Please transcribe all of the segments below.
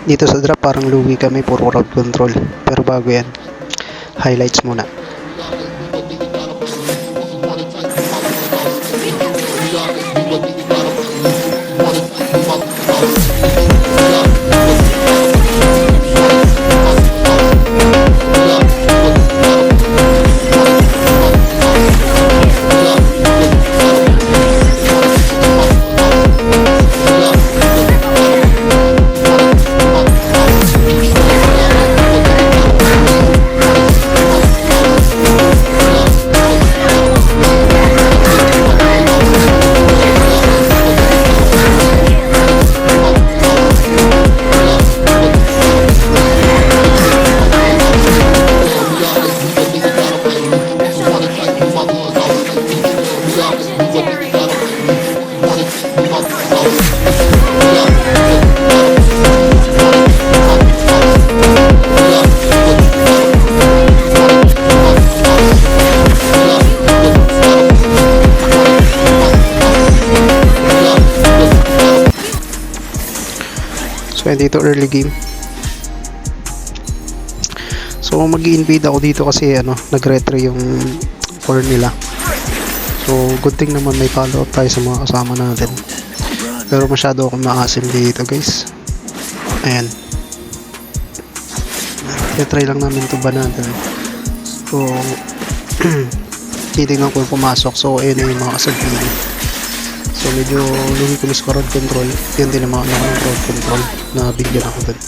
Dito sa drop parang lugi kami, puro crowd control. Pero bago yan, highlights muna. So dito early game. So mag-i-invade ako dito kasi nag-retro yung core nila. So good thing naman may follow up tayo sa mga kasama natin. Pero masyado akong maasim dito guys. Ayan. I-try lang namin ito ba natin. So titignan ko yung pumasok. So ayun yung mga kasagpili. So medyo lugi ko sa crowd control. Yan din naman ako ng crowd control na bigyan ako dun.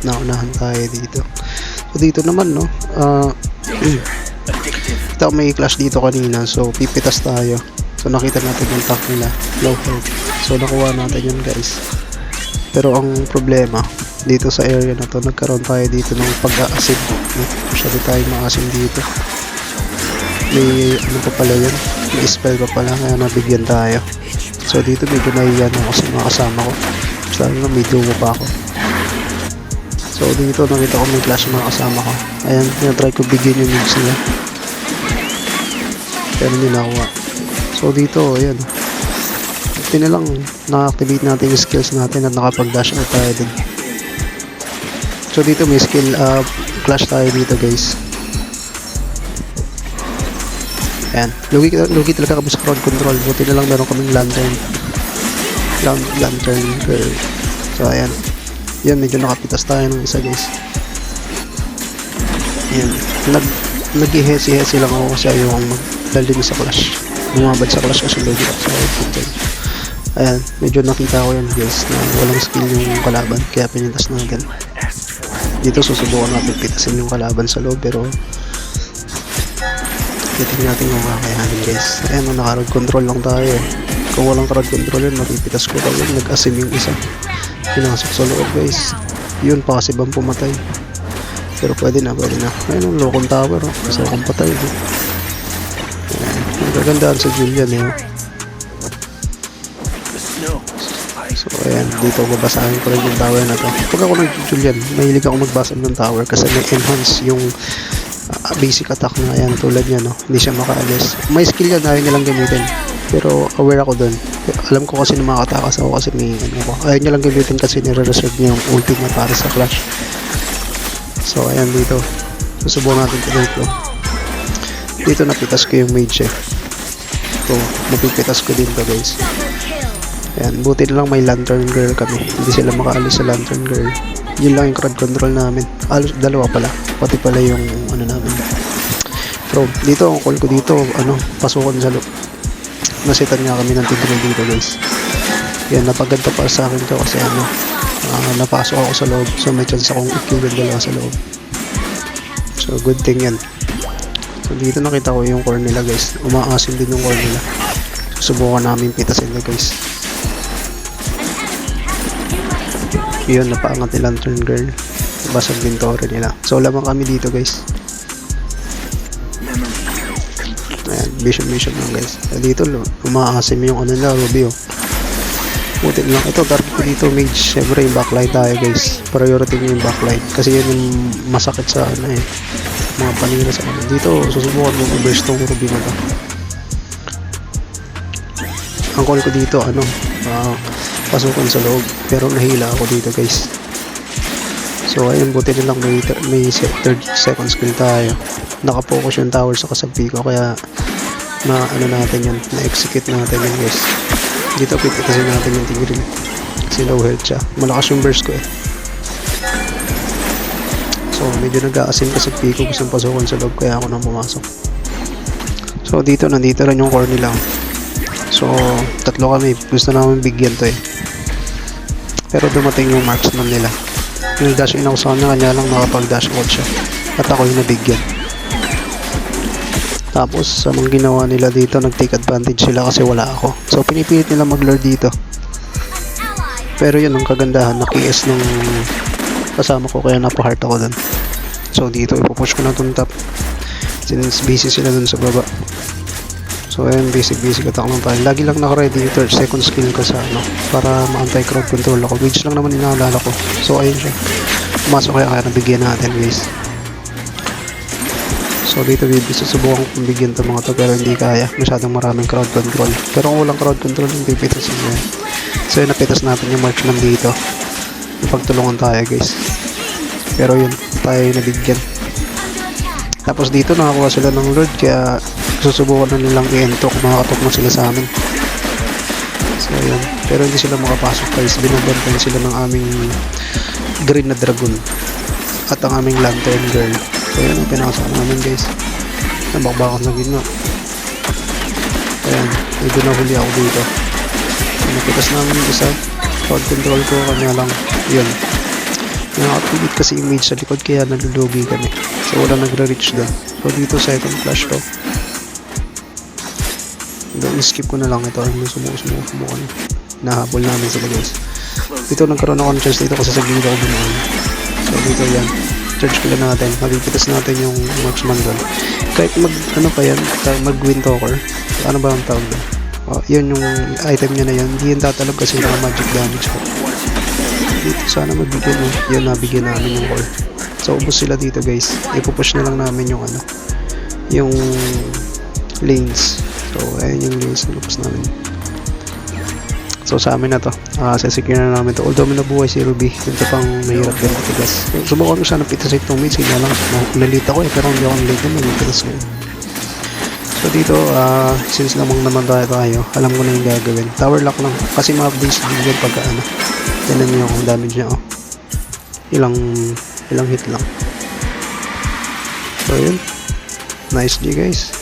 Naunahan tayo dito. So dito naman ito may clash dito kanina. So pipitas tayo. So nakita natin yung tank nila, low health. So nakuha natin yun guys. Pero ang problema dito sa area na to, nagkaroon tayo dito ng pag-aasim. Masyado tayo maasim dito. May pa pala yun, may spell pa pala, kaya nabigyan tayo. So dito medyo nahiyan ako sa mga kasama ko. Sabi nga may dumo pa ako. So dito nakita ko may clash mga kasama ko. Ayan, try ko bigyan yung moves nila. Pero hindi nakuha. So dito, ayan. Ito na lang, na-activate natin yung skills natin at nakapag-dash out tayo din. So dito may skill clash tayo dito guys. Ayan, lugi talaga kami sa crowd control. Buti na lang meron kaming lantern girl. So ayan, yan medyo nakapitas tayo ng isa guys. Ayan, nag-ihesi-hesi lang ako kasi yung maglalim sa clash. Bumabad sa clash kasi lugi ako sa crowd control. Ayan, medyo nakita ko yan guys na walang skill yung kalaban, kaya pinintas natin. Dito susubukan natin pitasin yung kalaban sa loob, pero titignan natin kung kakayanin guys. Ayan, naka-crowd control lang tayo eh. Kung walang crowd control yun, mapipitas ko tayo. Nag-asim yung isa, pinasok sa loob guys. Yun pa kasi bang pumatay, pero pwede na. Ayan ang Locon Tower, kasi akong patay eh. Ayan, magagandaan sa Julian eh. So ayan, dito babasahin ko rin yung tower na to. Pag ako nag-Julian, mahilig ako magbasa ng tower kasi may enhance yung basic attack na. Ayan, tulad niya hindi siya makaalis. May skill yan, ayaw nilang gamitin, pero aware ako dun. Alam ko kasi na makatakas ako kasi may ayaw nilang gamitin kasi nire-reserve niya yung ulti niya para sa clash. So ayan, dito susubukan natin ito. Dito napitas ko yung mage eh. So mapipitas ko din to guys. Ayan, buti na lang may lantern girl kami, hindi sila makaalis sa lantern girl. Yun lang yung crowd control namin. Dalawa pala, pati pala yung namin. Pero dito ang call ko dito, pasukan sa loob. Nasitan nga kami ng tigil dito guys. Yan, napaganda para sa akin to kasi napasok ako sa loob, so may chance akong i-kill yung dalawa sa loob. So good thing yan. So dito nakita ko yung core nila guys, umaasim din yung core nila. Subukan namin pitasin na guys. Yun, napaangat ni lantern girl, basag din tore nila. So lamang kami dito guys. Ayan, vision lang guys. Dito umaasim yung nila, Ruby buti lang. Ito target ko dito mage, syempre yung backlight tayo guys. Priority nyo yung backlight kasi yun yung masakit sa mga panira sa dito. Susubukan mo i-burst tong Ruby na to. Ang call ko dito pasukan sa loob, pero nahila ako dito guys. So ayun, buti nilang may third second skill tayo. Nakapokus yung tower sa kasagpi ko, kaya na ano natin yun, na-execute natin yun guys. Dito pipitasin natin yung tigrin kasi low health siya. Malakas yung burst ko eh. So medyo nag-aasin kasi Pico, gustong pasukan sa loob kaya ako nang pumasok. So dito, nandito rin yung core nila. So tatlo kami, gusto namin bigyan to eh. Pero dumating yung marksman nila. Nag-dash in ako sa kanya lang nakapag-dash out siya. At ako yung nabigyan. Tapos sa mga ginawa nila dito, nag-take advantage sila kasi wala ako. So pinipilit nila mag-lure dito. Pero yun, ang kagandahan, naki-S nung kasama ko kaya napa-heart ako dun. So dito, ipupush ko na itong top. Since busy sila dun sa baba. So ayun, basic attack lang tayo. Lagi lang naka-ready yung third second skill ko sa ano, para ma-anti-crowd control ako. Mage lang naman inaalala ko. So ayun siya. Pumasok kaya nabigyan natin guys. So dito susubukan kong bigyan itong mga to pero hindi kaya. Masyadong maraming crowd control. Pero kung walang crowd control, hindi pipitasin niya. So yun, napitas natin yung marksman dito. Ipagtulungan tayo guys. Pero yun, tayo yung nabigyan. Tapos dito nakakuha sila ng lord kaya susubukan na nilang i-ento kung makakatok na sila sa amin. So yun, pero hindi sila makapasok guys. Binabantayan sila ng aming green na dragon at ang aming lantern girl. So yun ang pinakasok namin guys. Nabakbakan sa gitna. Ayan, medyo nahuli ako dito. Nakitas namin yung isa. Crowd control ko, kanya lang yun. Nakakapigit kasi yung mage sa likod kaya nalulugi kami. So wala nagre-reach doon. So dito second flash to. Doon skip ko na lang ito. Sumuko na. Nahabol namin sila guys. Dito nagkaroon ako ng chance dito kasi sa gilid ako bumaan. So dito yan. Charge kila natin. Mapipitas natin yung marksman doon. Kahit mag-wind talker. Ano ba ang tawag doon? Yun yung item niya na yun. Hindi yun tatalog kasi yung magic damage ko. Dito sana mabigyan mo. Yun, nabigyan namin yung core. So ubos sila dito guys. Ipupush na lang namin yung ano, yung lanes. So ayun yung lanes na lupos namin. So sa amin na to, sasecure na namin to. Although may nabuhay si Ruby, ito pang mahirap din matigas. So, subukan ko sana pitasin itong mates. Kaya lang, nalita ko eh, pero hindi ako nalita, nalitigas ko. So dito, since namang naman tayo, alam ko na yung gagawin. Tower lock lang, kasi ma-updates din yan pagka ano. Tinan nyo yung damage niya, oh. Ilang hit lang. So yun, nice G guys.